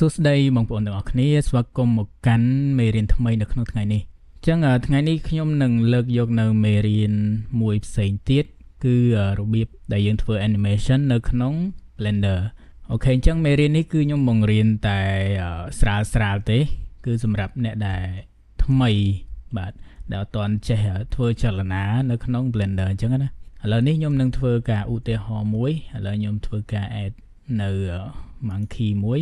សួស្តីបងប្អូនទាំងអស់គ្នាស្វាគមន៍មកកាន់មេរៀនថ្មីនៅក្នុងថ្ងៃនេះអញ្ចឹងថ្ងៃនេះខ្ញុំនឹងលើកយកនៅមេរៀនមួយផ្សេងទៀតគឺរបៀបដែលយើងធ្វើ animation នៅក្នុង Blender អូខេអញ្ចឹងមេរៀននេះគឺខ្ញុំបង្រៀនតែស្រាលទេគឺសម្រាប់អ្នកដែលថ្មីបាទដែលអត់ទាន់ចេះធ្វើចលនានៅក្នុង Blender អញ្ចឹងណាឥឡូវនេះខ្ញុំនឹងធ្វើការឧទាហរណ៍មួយឥឡូវខ្ញុំធ្វើការ add នៅ monkey មួយ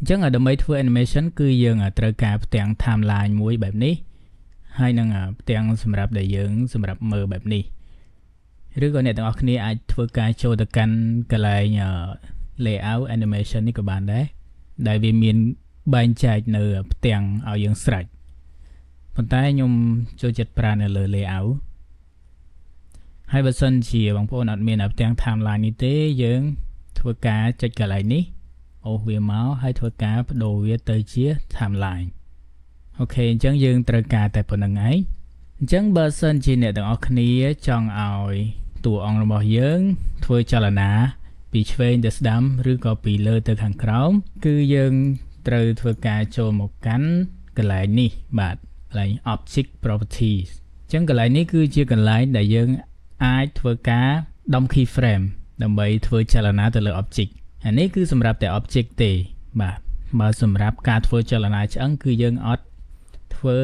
អញ្ចឹងដើម្បីធ្វើ animation គឺយើងត្រូវការផ្ទាំង timeline មួយបែបនេះហើយនឹងផ្ទាំងសម្រាប់ដែលយើងសម្រាប់មើលបែបនេះឬក៏អ្នកទាំងអស់គ្នាអាចធ្វើការចូលទៅកាន់កន្លែង layout animation នេះក៏បានដែរដែលវាមានបែងចែកនៅផ្ទាំងឲ្យយើងស្រេចប៉ុន្តែខ្ញុំចូលចិត្តប្រើនៅលើ layout ហើយបើសិនជាបងប្អូនអត់មានផ្ទាំង timeline នេះទេយើងធ្វើការចុចកន្លែងនេះអូសវាមកហើយធ្វើការបដូរវាទៅជា timeline អូខេអញ្ចឹងយើងត្រូវការតែប៉ុណ្្នឹងឯងអញ្ចឹងបើសិនជាអ្នកទាំងអស់គ្នាចង់ឲ្យតួអង្គរបស់យើងធ្វើចលនាពីឆ្វេងទៅស្ដាំឬក៏ពីលើទៅខាងក្រោមគឺយើងត្រូវធ្វើការចូលមកកាន់កន្លែងនេះបាទកន្លែង object properties អញ្ចឹងកន្លែងនេះគឺជាកន្លែងដែលយើងអាចធ្វើការដុំ keyframe ដើម្បីធ្វើចលនាទៅលើ objectអានេះគឺសម្រាប់តែ object ទេបាទបើសម្រាប់ការធ្វើចលនាឆ្អឹងគឺយើងអត់ធ្វើ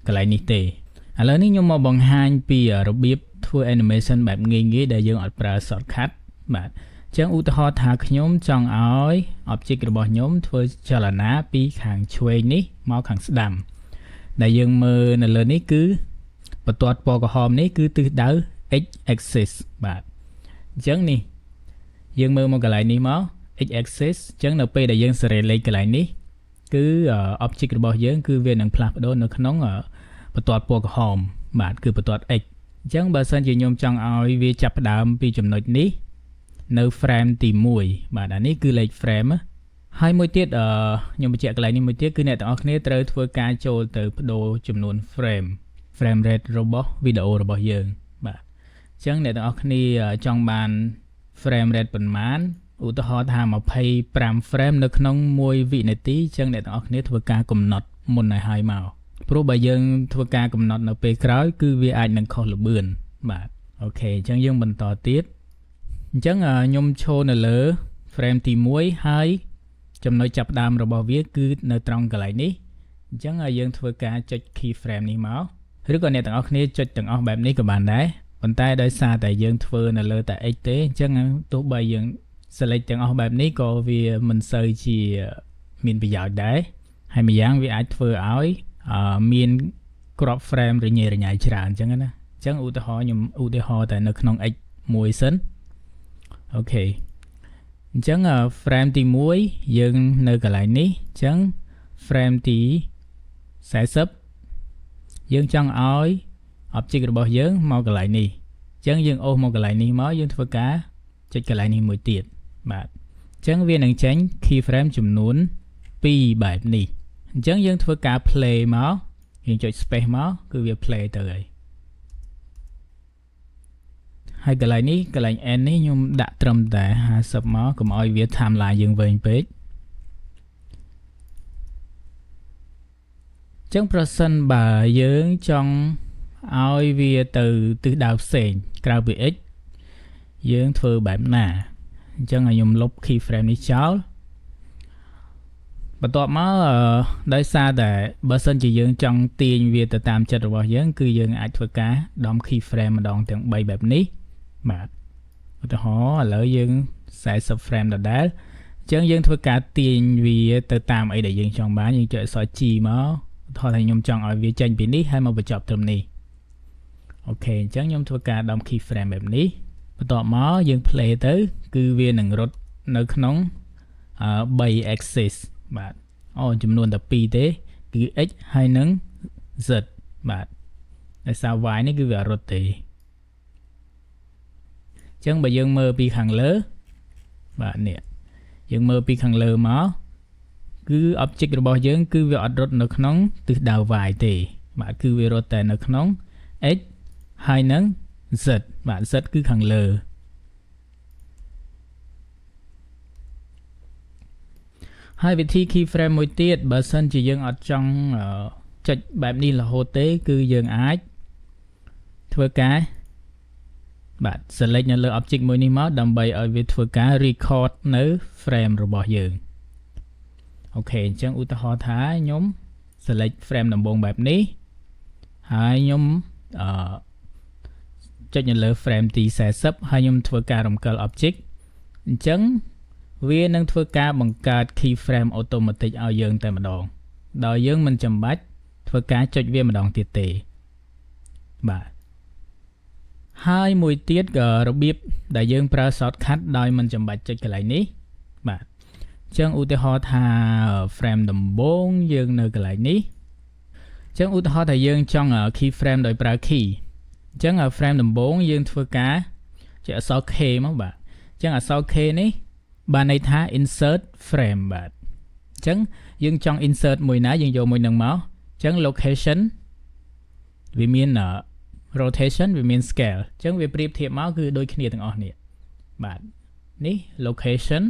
កន្លែងនេះទេឥឡូវនេះខ្ញុំមកបង្ហាញពីរបៀបធ្វើ animation បែបងាយៗដែលយើងអត់ប្រើ shortcut បាទអញ្ចឹងឧទាហរណ៍ថាខ្ញុំចង់ឲ្យ object របស់ខ្ញុំធ្វើចលនាពីខាងឆ្វេងនេះមកខាងស្ដាំដែលយើងមើលនៅលើនេះគឺបន្ទាត់ពណ៌ក្រហមនេះគឺទិសដៅ x axis បាទអញ្ចឹងនេះយើងមើលមកកន្លែងនេះមក x axis អញ្ចឹងនៅពេលដែលយើងសេរីលេខកន្លែងនេះគឺ object របស់យើងគឺវានឹងផ្លាស់ប្ដូរនៅក្នុងបន្ទាត់ពណ៌ក្រហមបាទគឺបន្ទាត់ x អញ្ចឹងបើសិនជាខ្ញុំចង់ឲ្យវាចាប់ផ្ដើមពីចំណុចនេះនៅ frame ទី1បាទអានេះគឺលេខ frame ហើយមួយទៀតខ្ញុំបញ្ជាក់កន្លែងនេះមួយទៀតគឺអ្នកទាំងអស់គ្នាត្រូវធ្វើការចូលទៅបដូរចំនួន frame rate របស់វីដេអូរបស់យើងបាទអញ្ចឹងអ្នកទាំងអស់គ្នាចង់បាន frame rate ប៉ុន្មានឧទាហរណ៍ថា25 frame នៅក្នុង1វិនាទីអញ្ចឹងអ្នកទាំងអស់គ្នាធ្វើការកំណត់មុនឲ្យមកព្រោះបើយើងធ្វើការកំណត់នៅពេលក្រោយគឺវាអាចនឹងខុសល្បឿនបាទអូខេអញ្ចឹងយើងបន្តទៀតអញ្ចឹងខ្ញុំឈរនៅលើ frame ទី1ហើយចំណុចចាប់ផ្ដើមរបស់វាគឺនៅត្រង់កន្លែងនេះអញ្ចឹងយើងធ្វើការចុច key frame នេះមកឬក៏អ្នកទាំងអស់គ្នាចុចទាំងអស់បែបនេះក៏បានដែរប៉ុន្តែដោយសារតែយើងធ្វើនៅលើតែ x ទេអញ្ចឹងទោះបីយើងselect ទាំងអស់បែបនេះក៏វាមិនសូវជាមានប្រយោជន៍ដែរហើយម្យ៉ាងវាអាចធ្វើឲ្យមានក្រប frame រញ៉េរញ៉ៃច្រើនអញ្ចឹងណាអញ្ចឹងឧទាហរណ៍ខ្ញុំឧទាហរណ៍តែនៅក្នុង x មួយសិនអូខេអញ្ចឹង frame ទី1យើងនៅកន្លែងនេះអញ្ចឹង frame ទី40យើងចង់ឲ្យ object របស់យើងមកកន្លែងនេះអញ្ចឹងយើងអូសមកកន្លែងនេះមកយើងធ្វើការចុចកន្លែងនេះមួយទៀតបាទអញ្ចឹងវានឹងចេញ keyframe ចំនួន2បែបនេះអញ្ចឹងយើងធ្វើការ play មកយើងចុច space មកគឺវា play ទៅហើយកន្លែងនេះកន្លែង end នេះខ្ញុំដាក់ត្រឹមតែ50មកកុំឲ្យវា timeline យើងវែងពេកអញ្ចឹងប្រសិនបើយើងចង់ឲ្យវាទៅទិសដៅផ្សេងក្រៅពី x យើងធ្វើបែបណាអញ្ចឹងខ្ញុំលុប keyframe នេះចោលបន្ទាប់មកដោយសារតែបើសិនជាយើងចង់ទាញវាទៅតាមចិត្តរបស់យើងគឺយើងអាចធ្វើការដំ keyframe ម្ដងទាំង3បែបនេះបាទឧទាហរណ៍ឥឡូវយើង40 frame ដដែលអញ្ចឹងយើងធ្វើការទាញវាទៅតាមអីដែលយើងចង់បានយើងចុចអក្សរ G មកឧទាហរណ៍ថាខ្ញុំចង់ឲ្យវាចេញពីនេះហើយមកបញ្ចប់ត្រឹមនេះអូខេអញ្ចឹងខ្ញុំធ្វើការដំ keyframe បែបនេះបន្ទាប់មកយើង play ទៅគឺវានឹងរត់នៅក្នុង3 axis បាទចំនួនតែ2ទេគឺ x ហើយនឹង z បាទដោយសារ y នេះគឺវាអត់រត់ទេអញ្ចឹងបើយើងមើលពីខាងលើបាទនេះយើងមើលពីខាងលើមកគឺ object របស់យើងគឺវាអត់រត់នៅក្នុងទិសដៅ y ទេបាទគឺវារត់តែនៅក្នុង x ហើយនឹង z បាទ z គឺខាងលើ ហ ហើយវិធី keyframe មួយទៀតបើសិនជាយើងអត់ចង់ចុចបែបនេះរហូតទេគឺយើងអាចធ្វើការបាទ select នៅលើ object មួយនេះមកដើម្បីឲ្យវាធ្វើការ record នៅ frame របស់យើងអូខេអញ្ចឹងឧទាហរណ៍ថាខ្ញុំ select frame ដំបូងបែបនេះហើយខ្ញុំចុចនៅលើ frame ទី40ហើយខ្ញុំធ្វើការរំកិល object អញ្ចឹងវានឹងធ្វើការបង្កើត keyframe automatic ឲ្យយើងតែម្ដងដោយយើងមិនចាំបាច់ធ្វើការចុចវាម្ដងទៀតទេបាទហើយមួយទៀតក៏របៀបដែលយើងប្រើ shortcut ដោយមិនចាំបាច់ចុចកន្លែងនេះបាទអញ្ចឹងឧទាហរណ៍ថា frame ដំបូងយើងនៅកន្លែងនេះអញ្ចឹងឧទាហរណ៍ថាយើងចង់ keyframe ដោយប្រើ key អញ្ចឹង frame ដំបូងយើងធ្វើការជាអក្សរ K មកបាទអញ្ចឹងអក្សរ K នេះបានន័យថា insert frame បាទអញ្ចឹងយើងចង់ insert មួយណាយើងយកមួយនឹងមកអញ្ចឹង location វាមាន rotation វាមាន scale អញ្ចឹងវាប្រៀបធៀបមកគឺដូចគ្នាទាំងអស់នេះបាទនេះ location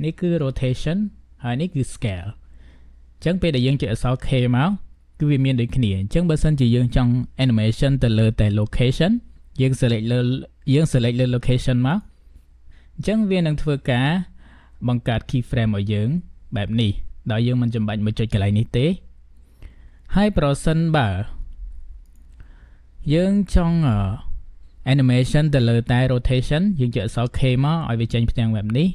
នេះគឺ rotation ហើយនេះគឺ scale អញ្ចឹងពេលដែលយើងចុចអក្សរ K មកគឺវាមានដូចគ្នាអញ្ចឹងបើសិនជាយើងចង់ animation ទៅលើតែ location យើង select លើ location មកអញ្ចឹងវានឹងធ្វើការបង្កើត keyframe ឲ្យយើងបែបនេះដោយយើងមិនចាំបាច់មកចុចកន្លែងនេះទេហើយប្រសិនបើយើងចង់ animation ទៅលើតែ rotation យើងចុចអក្សរ K មកឲ្យវាចេញផ្ទាំងបែបនេះ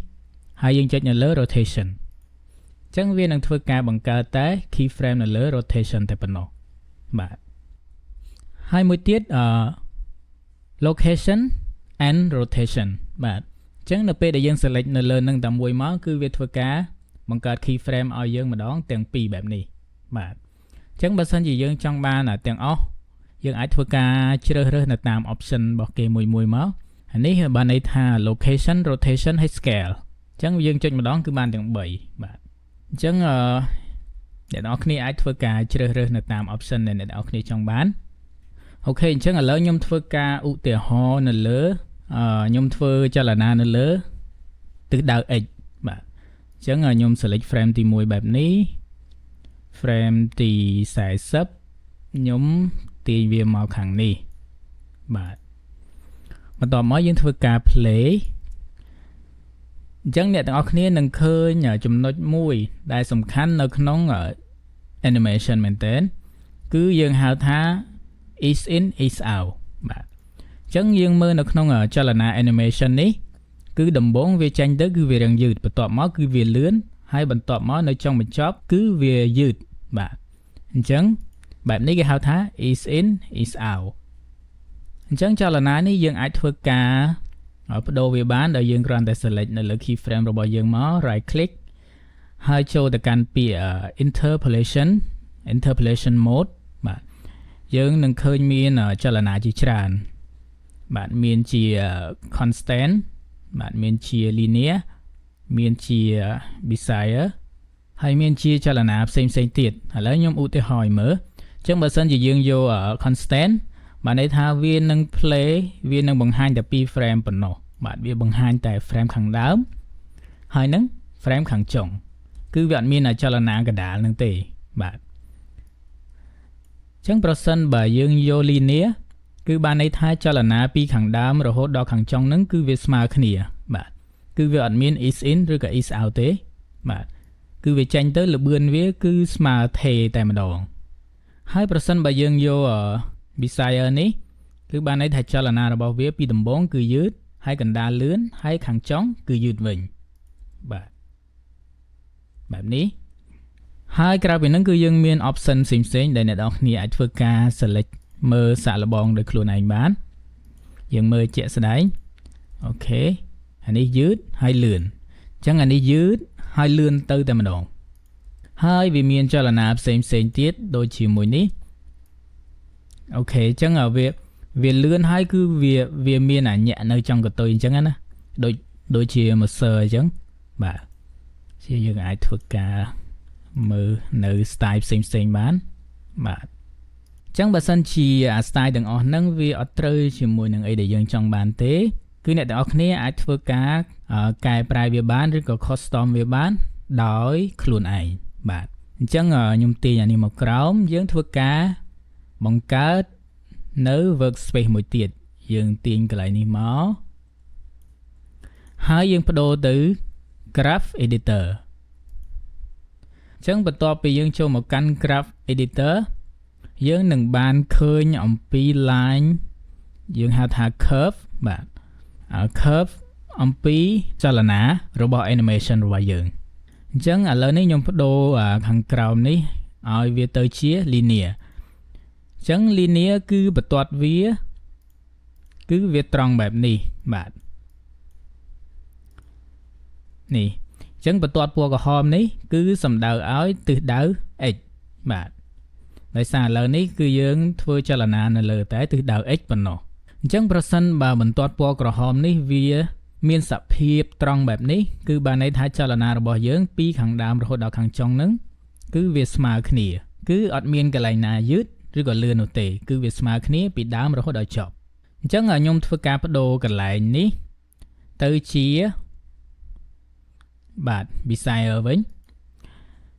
ហើយយើងចុចនៅលើ rotation អញ្ចឹងវានឹងធ្វើការបង្កើតតែ keyframe នៅលើ rotation តែប៉ុណ្ណោះបាទហើយមួយទៀតlocation and rotation បាទអញ្ចឹងនៅពេលដែលយើង select នៅលើនឹងតែមួយមកគឺវាធ្វើការបង្កើត keyframe ឲ្យយើងម្ដងទាំងពីរបែបនេះបាទអញ្ចឹងបើសិនជាយើងចង់បានទាំងអស់យើងអាចធ្វើការជ្រើសរើសនៅតាម option របស់គេមួយមកអានេះបានន័យថា location rotation ហើយ scale អញ្ចឹងយើងចុចម្ដងគឺបានទាំង3បាទអញ្ចឹងអ្នកនរគ្នាអាចធ្វើការជ្រើសរើសនៅតាម option ដែលអ្នកនរគ្នាចង់បានអូខេអញ្ចឹងឥឡូវខ្ញុំធ្វើការឧទាហរណ៍នៅលើខ្ញុំធ្វើចលនានៅលើទិសដៅ x បាទអញ្ចឹងខ្ញុំ select frame ទី1បែបនេះ frame ទី40ខ្ញុំទាញវាមកខាងនេះបាទបន្ទាប់មកយើងធ្វើការ play អញ្ចឹងអ្នកទាំងអស់គ្នានឹងឃើញចំណុចមួយដែលសំខាន់នៅក្នុង animation មែនតើគឺយើងហៅថា is in is out បាទអញ្ចឹងយើងមើលនៅក្នុងចលនា animation នេះគឺដំបូងវាចេញទៅគឺវារាងយឺតបន្ទាប់មកគឺវាលឿនហើយបន្ទាប់មកនៅចុងបញ្ចប់គឺវាយឺតបាទអញ្ចឹងបែបនេះគេហៅថា is in is out អញ្ចឹងចលនានេះយើងអាចធ្វើការបដូរវាបានដោយយើងគ្រាន់តែ select នៅលើ keyframe របស់យើងមក right click ហើយចូលទៅកាន់ពាក្យ interpolation mode បាទយើងនឹងឃើញមានចលនាជាច្រើនបាទមានជា constant បាទមានជា linear មានជា Bezier ហើយមានជាចលនាផ្សេងទៀតឥឡូវខ្ញុំឧទាហរណ៍ឲ្យមើលអញ្ចឹងបើសិនជាយើងយក constant បានន័យថាវានឹង play វានឹងបង្ហាញតែ2 frame ប៉ុណ្ណោះបាទវាបង្ហាញតែ frame ខាងដើមហើយនឹង frame ខាងចុងគឺវាអត់មានចលនាកណ្ដាលនឹងទេបាទអញ្ចឹងប្រសិនបើយើងយក linear គឺបានន័យថាចលនាពីខាងដើមរហូតដល់ខាងចុងហ្នឹងគឺវាស្មើគ្នាបាទគឺវាអត់មាន is in ឬក៏ is out ទេបាទគឺវាចេញទៅលបឿនវាគឺស្មើថេតែម្ដងហើយប្រសិនបើយើងយក Bezier នេះគឺបានន័យថាចលនារបស់វាពីដំបូងគឺយឺតហើយកណ្ដាលលឿនហើយខាងចុងគឺយឺតវិញបាទបែបនេះហើយក្រៅពីហ្នឹងគឺយើងមាន option ផ្សេងៗដែលអ្នកនរគ្នាអាចធ្វើការ select មើលសាកល្បងដោយខ្លួនឯងបានយើងមើលជាក់ស្ដែងអូខេអានេះយឺតហើយលឿនអញ្ចឹងអានេះយឺតហើយលឿនទៅតែម្ដងហើយវាមានចលនាផ្សេងទៀតដូចជាមួយនេះអូខេអញ្ចឹងវាលឿនហើយគឺវាមានញាក់នៅចុងកតុយអញ្ចឹងណាដូចជា Mercer អញ្ចឹងបាទជាយើងអាចធ្វើការមើលនៅ style ផ្សេងបានបាទអញ្ចឹងបើសិនជាអា style ទាំងអស់ហ្នឹងវាអត់ត្រូវជាមួយនឹងអីដែលយើងចង់បានទេគឺអ្នកទាំងអស់គ្នាអាចធ្វើការកែប្រែវាបានឬក៏ custom វាបាន ដោយខ្លួនឯងបាទអញ្ចឹងខ្ញុំទាញអានេះមកក្រោមយើងធ្វើការបង្កើតនៅ workspace មួយទៀតយើងទាញកន្លែងនេះមកហើយយើងបដូរទៅ graph editor អញ្ចឹងបន្ទាប់ពីយើងចូលមកកាន់ graph editor យើងនឹងបានឃើញអំពី line យើងហៅថា curve បាទ curve អំពីចលនារបស់ animation របស់យើងអញ្ចឹងឥឡូវនេះខ្ញុំបដូរខាងក្រោមនេះឲ្យវាទៅជា linear អញ្ចឹង linear គឺបន្ទាត់វាគឺវាត្រង់បែបនេះបាទនេះអញ្ចឹងបន្ទាត់ពណ៌ក្រហមនេះគឺសំដៅឲ្យទិសដៅ x បាទដោយសារឥឡូវនេះគឺយើងធ្វើចលនានៅលើតែទិសដៅ x ប៉ុណ្ណោះអញ្ចឹងប្រសិនបើបន្ទាត់ពណ៌ក្រហមនេះវាមានសភាពត្រង់បែបនេះគឺបានន័យថាចលនារបស់យើងពីខាងដើមរហូតដល់ខាងចុងហ្នឹងគឺវាស្មើគ្នាគឺអត់មានកន្លែងណាយឺតឬក៏លឿននោះទេគឺវាស្មើគ្នាពីដើមរហូតដល់ចប់អញ្ចឹងខ្ញុំធ្វើការបដូរកន្លែងនេះទៅជាបាទ Bezier វិញ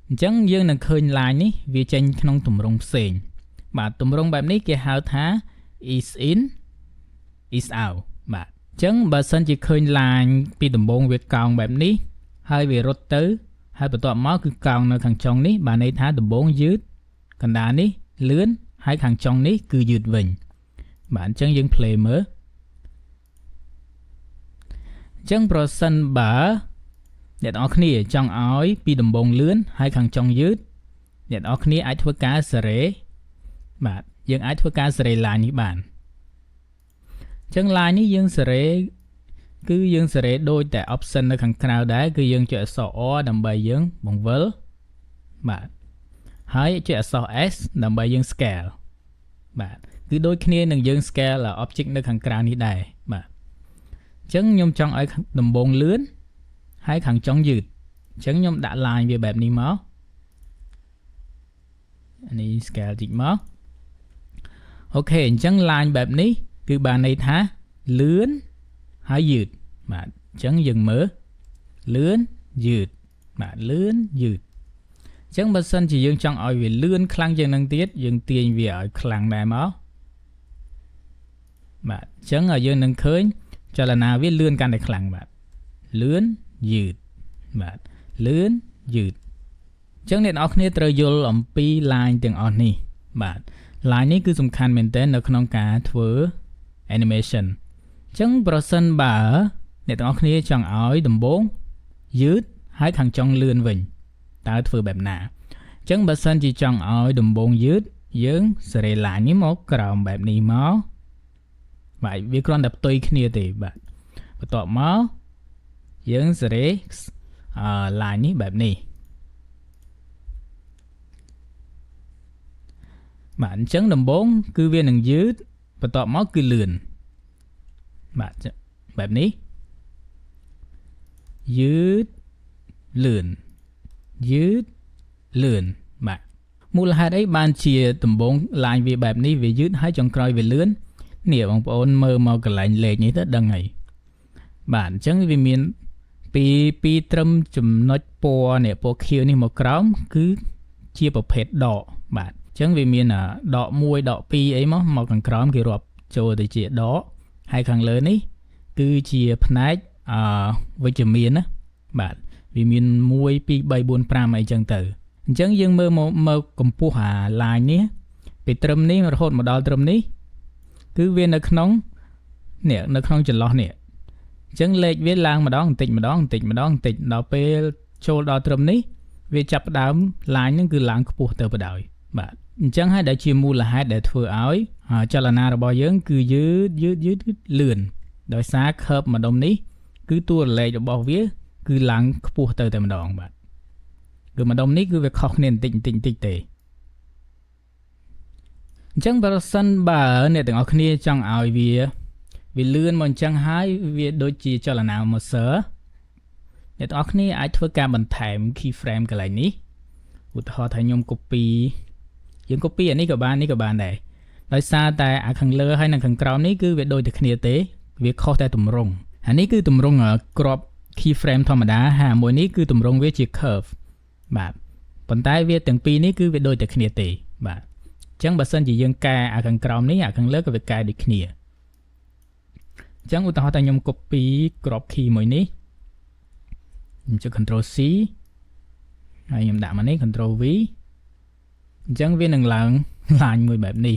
អញ្ចឹងយើងនឹងឃើញ line នេះវាចេញក្នុងទម្រង់ផ្សេងបាទទម្រង់បែបនេះគេហៅថា is in is out បាទអញ្ចឹងបើសិនជាឃើញ line ពីដំបូងវាកោងបែបនេះហើយវារត់ទៅហើយបន្ទាប់មកគឺកោងនៅខាងចុងនេះបានន័យថាដំបូងយឺតកណ្ដាលនេះលឿនហើយខាងចុងនេះគឺយឺតវិញបាទអញ្ចឹងយើង play មើលអញ្ចឹងប្រសិនបើអ្នកទាំងអស់គ្នាចង់ឲ្យពីដំបូងលឿនហើយខាងចុងយឺតអ្នកទាំងអស់គ្នាអាចធ្វើការសេរីបាទយើងអាចធ្វើការសេរី line នេះបានអញ្ចឹង line នេះយើងសេរីគឺយើងសេរីដូចតែ option នៅខាងក្រៅដែរគឺយើងចុចអក្សរ O ដើម្បីយើងបង្វិលបាទហើយចុចអក្សរ S ដើម្បីយើង scale បាទគឺដូចគ្នានឹងយើង scale object នៅខាងក្រៅនេះដែរបាទអញ្ចឹងខ្ញុំចង់ឲ្យដំបូងលឿនហើយខាងចុងយឺតអញ្ចឹងខ្ញុំដាក់ line វាបែបនេះមកនេះ scale តិចមកអូខេអញ្ចឹង line បែបនេះគឺបានន័យថាលឿនហើយយឺតបាទអញ្ចឹងយើងមើលលឿនយឺតបាទលឿនយឺតអញ្ចឹងបើសិនជាយើងចង់ឲ្យវាលឿនខ្លាំងជាងនឹងទៀតយើងទាញវាឲ្យខ្លាំងដែរមកបាទអញ្ចឹងយើងនឹងឃើញចលនាវាលឿនកាន់តែខ្លាំងបាទលឿនយឺតបាទលឿនយឺតអញ្ចឹងអ្នកនរគ្នាត្រូវយល់អំពី line ទាំងអស់នេះបាទ line នេះគឺសំខាន់មែនទែននៅក្នុងការធ្វើ animation អញ្ចឹងប្រសិនបើអ្នកទាំងអស់គ្នាចង់ឲ្យដំបូងយឺតហើយខាងចុងលឿនវិញតើធ្វើបែបណាអញ្ចឹងបើសិនជាចង់ឲ្យដំបូងយឺតយើងសេរី line នេះមកក្រោមបែបនេះមកបាទវាគ្រាន់តែផ្ទុយគ្នាទេបាទបន្ទាប់មកយើងសេរីline នេះបែបនេះបាទអញ្ចឹងដំបូងគឺវានឹងយឺតបន្ទាប់មកគឺលឿនបាទបែបនេះយឺតលឿនយឺតលឿនបាទមូលហេតុអីបានជាដំបូង line វាបែបនេះវាយឺតហើយចុងក្រោយវាលឿននេះបងប្អូនមើលមកកន្លែងលេខនេះទៅដឹងហើយបាទអញ្ចឹងវាមានពីត្រឹមចំណុចពណ៌នេះពណ៌ខៀវនេះមកក្រោមគឺជាប្រភេទដកបាទអញ្ចឹងវាមានដក1ដក2អីមកខាងក្រោមគេរាប់ចូលទៅជាដកហើយខាងលើនេះគឺជាផ្នែកវិជ្ជមានណាបាទវាមាន1 2 3 4 5អីចឹងទៅអញ្ចឹងយើងមើលមកកម្ពស់អា line នេះពីត្រឹមនេះរហូតមកដល់ត្រឹមនេះគឺវានៅក្នុងនេះនៅក្នុងចន្លោះនេះអញ្ចឹងលេខវាឡើងម្ដងបន្តិចម្ដងបន្តិចម្ដងបន្តិចដល់ពេលចូលដល់ត្រឹមនេះវាចាប់ផ្ដើម line ហ្នឹងគឺឡើងខ្ពស់ទៅបណ្ដោយបាទអញ្ចឹងហើយដែលជាមូលហេតុដែលធ្វើឲ្យចលនារបស់យើងគឺយឺតលឿនដោយសារ curve ម្ដុំនេះគឺតួលេខរបស់វាគឺឡើងខ្ពស់ទៅតែម្ដងបាទគឺម្ដុំនេះគឺវាខុសគ្នាបន្តិចទេអញ្ចឹងបើសិនបើអ្នកទាំងអស់គ្នាចង់ឲ្យវាលឿនមកអញ្ចឹងហើយវាដូចជាចលនា mouse អ្នកទាំងអស់គ្នាអាចធ្វើការបន្ថែម keyframe កន្លែងនេះឧទាហរណ៍ថាខ្ញុំ copy យើង copy អានេះក៏បាននេះក៏បានដែរដោយសារតែអាខាងលើហើយនិងខាងក្រោមនេះគឺវាដូចតែគ្នាទេវាខុសតែទម្រង់អានេះគឺទម្រង់ក្រប keyframe ធម្មតាហើយមួយនេះគឺទម្រង់វាជា curve បាទប៉ុន្តែវាទាំងពីរនេះគឺវាដូចតែគ្នាទេបាទអញ្ចឹងបើសិនជាយើងកែអាខាងក្រោមនេះអាខាងលើក៏វាកែដូចគ្នាអញ្ចឹងឧទាហរណ៍ថាខ្ញុំ copy ក្រប key មួយនេះខ្ញុំចុច Ctrl C ហើយខ្ញុំដាក់មកនេះ Ctrl V អញ្ចឹងវានឹងឡើង line មួយបែបនេះ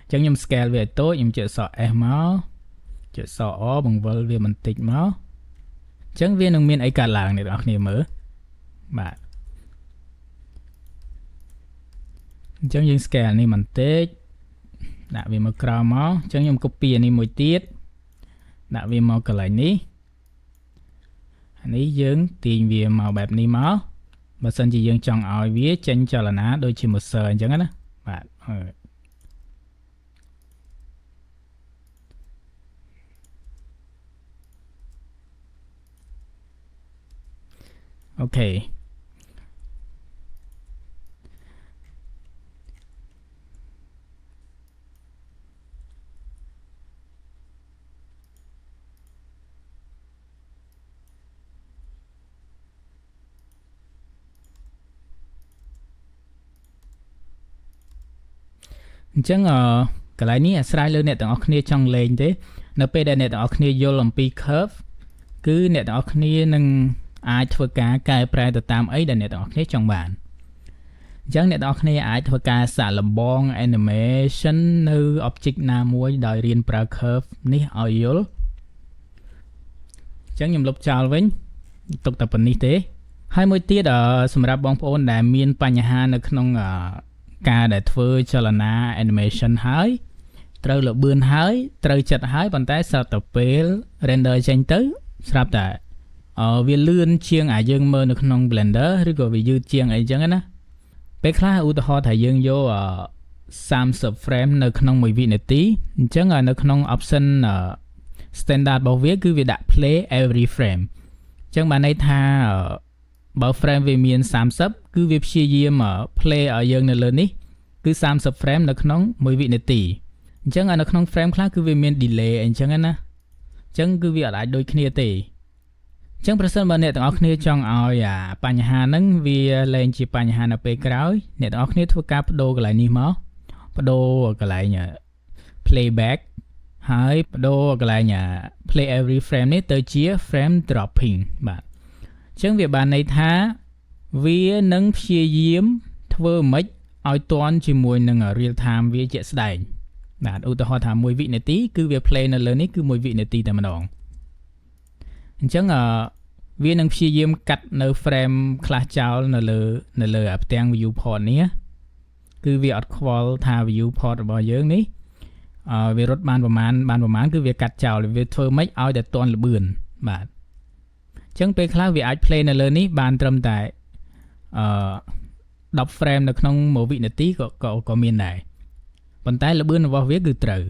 អញ្ចឹងខ្ញុំ scale វាឲ្យតូចខ្ញុំចុចអក្សរ S មកចុចអក្សរ O បង្វិលវាបន្តិចមកអញ្ចឹងវានឹងមានអីកើតឡើងអ្នកនរគ្នាមើលបាទអញ្ចឹងយើង scale នេះបន្តិចដាក់វាមកក្រោមមកអញ្ចឹងខ្ញុំ copy អានេះមួយទៀតដាក់វាមកកន្លែងនេះអានេះយើងទាញវាមកបែបនេះមកបើសិនជាយើងចង់ឲ្យវាចេញចលនាដូចជា mouse អញ្ចឹងណាបាទអូខេអញ្ចឹងកន្លែងនេះអាស្រ័យលើអ្នកទាំងអស់គ្នាចង់លេងទេនៅពេលដែលអ្នកទាំងអស់គ្នាយល់អំពី curve គឺអ្នកទាំងអស់គ្នានឹងអាចធ្វើការកែប្រែទៅតាមអីដែលអ្នកទាំងអស់គ្នាចង់បានអញ្ចឹងអ្នកទាំងអស់គ្នាអាចធ្វើការសាកល្បង animation នៅ object ណាមួយដោយរៀនប្រើ curve នេះឲ្យយល់អញ្ចឹងខ្ញុំលុបចោលវិញទុកតែប៉ុណ្្នេះទេហើយមួយទៀតសម្រាប់បងប្អូនដែលមានបញ្ហានៅក្នុងការដែលធ្វើចលនា animation ហើយត្រូវលបឿនហើយត្រូវចិត្តហើយប៉ុន្តែស្រាប់តែពេល render ចេញទៅស្រាប់តែវាលឿនជាងយើងមើលនៅក្នុង Blender ឬក៏វាយឺតជាងអីចឹងណាពេលខ្លះឧទាហរណ៍ថាយើងយក30 frame នៅក្នុង1វិនាទីអញ្ចឹងនៅក្នុង option standard របស់វាគឺវាដាក់ play every frame អញ្ចឹងបានន័យថាបើ frame វាមាន30គឺវាព្យាយាម play ឲ្យយើងនៅលើនេះគឺ30 frame នៅក្នុង1វិនាទីអញ្ចឹងនៅក្នុង frame ខ្លះគឺវាមាន delay អីចឹងណាអញ្ចឹងគឺវាអាចដូចគ្នាទេអញ្ចឹងប្រសិនបើអ្នកទាំងអស់គ្នាចង់ឲ្យបញ្ហាហ្នឹងវាលែងជាបញ្ហានៅពេលក្រោយអ្នកទាំងអស់គ្នាធ្វើការបដូរកន្លែងនេះមកបដូរកន្លែង playback ហើយបដូរកន្លែង play every frame នេះទៅជា frame dropping បាទអញ្ចឹងវាបានន័យថាវានឹងព្យាយាមធ្វើម៉េចឲ្យទាន់ជាមួយនឹង real time វាជាក់ស្ដែងបាទឧទាហរណ៍ថា1វិនាទីគឺវា play នៅលើនេះគឺ1វិនាទីតែម្ដងអញ្ចឹងវានឹងព្យាយាមកាត់នៅ frame ខ្លះចោលនៅលើផ្ទាំង viewport នេះគឺវាអត់ខ្វល់ថា viewport របស់យើងនេះវារត់បានប្រមាណគឺវាកាត់ចោលវាធ្វើម៉េចឲ្យតែទាន់ល្បឿនបាទអញ្ចឹងពេលខ្លះវាអាច play នៅលើនេះបានត្រឹមតែ10 frame នៅក្នុង1វិនាទីក៏មានដែរប៉ុន្តែល្បឿនរបស់វាគឺត្រូវ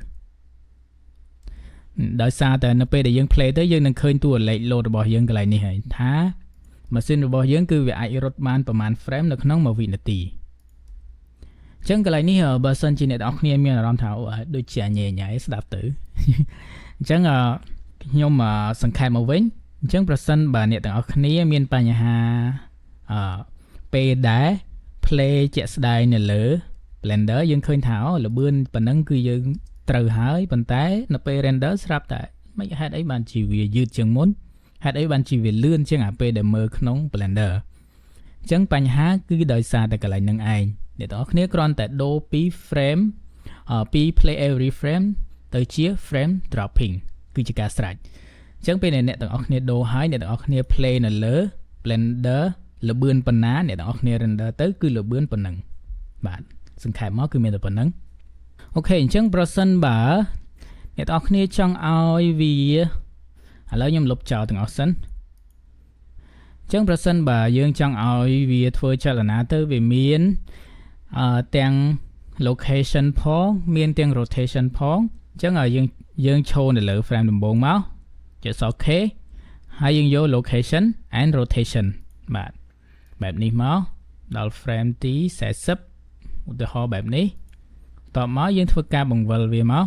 ដោយសារតែនៅពេលដែលយើង play ទៅយើងនឹងឃើញតួលេខ load របស់យើងកន្លែងនេះហើយថាម៉ាស៊ីនរបស់យើងគឺវាអាចរត់បានប្រមាណ frame នៅក្នុង1វិនាទីអញ្ចឹងកន្លែងនេះបើសិនជាអ្នកនរគ្នាមានអារម្មណ៍ថាដូចជាញ៉ៃស្ដាប់ទៅអញ្ចឹងខ្ញុំសង្ខេបមកវិញអញ្ចឹងប្រសិនបើអ្នកទាំងអស់គ្នាមានបញ្ហាពេលដែល play ជាក់ស្ដែងនៅលើ Blender យើងឃើញថាល្បឿនប៉ុណ្ណឹងគឺយើងត្រូវហើយប៉ុន្តែនៅពេល render ស្រាប់តែមិនហេតុអីបានជាវាយឺតជាងមុនហេតុអីបានជាវាលឿនជាងពេលដែលមើលក្នុង Blender អញ្ចឹងបញ្ហាគឺដោយសារតែកន្លែងហ្នឹងឯងអ្នកទាំងអស់គ្នាគ្រាន់តែដូរពី frame ពី play every frame ទៅជា frame dropping គឺជាការស្រេចអញ្ចឹងពេលអ្នកទាំងអស់គ្នាដូរហើយអ្នកទាំងអស់គ្នា play នៅលើ Blender ល្បឿនប៉ុណ្ណាអ្នកទាំងអស់គ្នា render ទៅគឺល្បឿនប៉ុណ្ណឹងបាទសង្ខេបមកគឺមានតែប៉ុណ្ណឹងអូខេអញ្ចឹងប្រសិនបើអ្នកទាំងអស់គ្នាចង់ឲ្យវាឥឡូវខ្ញុំលុបចោលទាំងអស់សិនអញ្ចឹងប្រសិនបើយើងចង់ឲ្យវាធ្វើចលនាទៅវាមានទាំង location ផងមានទាំង rotation ផងអញ្ចឹងយើងឈរនៅលើ frame ដំបូងមកចុច OK ហើយយើងយក location and rotation បាទបែបនេះមកដល់ frame ទី40ឧទាហរណ៍បែបនេះតបមកយើងធ្វើការបង្វិលវាមក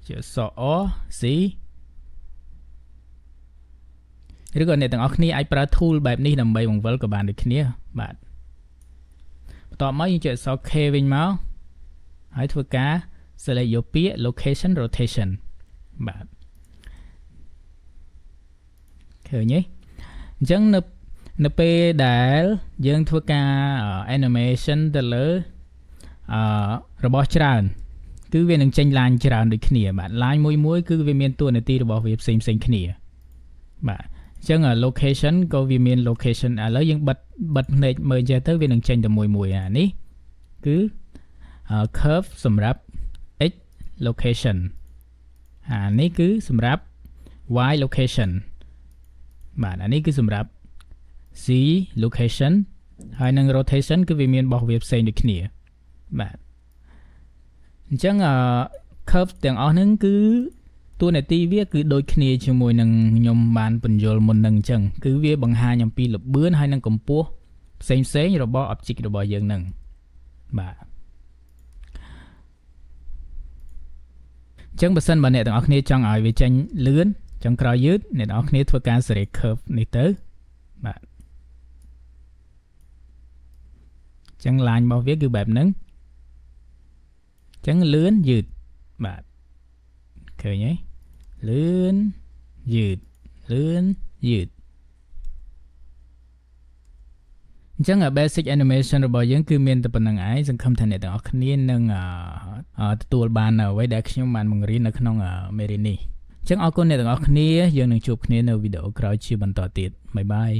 ចុច O C ឬក៏អ្នកទាំងអស់គ្នាអាចប្រើ tool បែបនេះដើម្បីបង្វិលក៏បានដូចគ្នាបាទបន្ទាប់មកយើងចុចអក្សរ K វិញមកហើយធ្វើការ select យកពាក្យ location rotation បាទឃើញទេអញ្ចឹងនៅពេលដែលយើងធ្វើការ animation ទៅលើរបស់ច្រើនគឺវានឹងចេញ line ច្រើនដូចគ្នាបាទ line មួយគឺវាមានតួនាទីរបស់វាផ្សេងគ្នាបាទអញ្ចឹង location ក៏វាមាន location ឥឡូវយើងបិទភ្នែកមើលចេះទៅវានឹងចេញតែមួយអានេះគឺ curve សម្រាប់ x location អានេះគឺសម្រាប់ y location បាទអានេះគឺសម្រាប់ z location ហើយនឹង rotation គឺវាមានរបស់វាផ្សេងដូចគ្នាបាទអញ្ចឹងcurve ទាំងអស់ហ្នឹងគឺតួនាទីវាគឺដូចគ្នាជាមួយនឹងខ្ញុំបានបញ្យល់មុនហ្នឹងអញ្ចឹងគឺវាបង្ហាញអំពីល្បឿនហើយនឹងកម្ពស់ផ្សេងរបស់ object របស់យើងហ្នឹងបាទអញ្ចឹងបើសិនបើអ្នកទាំងអស់គ្នាចង់ឲ្យវាចេញលឿនចង់ក្រោយយឺតអ្នកទាំងអស់គ្នាធ្វើការ select curve នេះទៅបាទអញ្ចឹង line របស់វាគឺបែបហ្នឹងអញ្ចឹងលឿនយឺតបាទឃើញទេលឿនយឺតអញ្ចឹងbasic animation របស់យើងគឺមានតែប៉ុណ្្នឹងឯងសង្ឃឹមថាអ្នកទាំងអស់គ្នានឹងទទួលបានអ្វីដែលខ្ញុំបានបង្រៀននៅក្នុងមេរៀននេះអញ្ចឹងអរគុណអ្នកទាំងអស់គ្នាយើងនឹងជួបគ្នានៅវីដេអូក្រោយជាបន្តទៀតបាយបាយ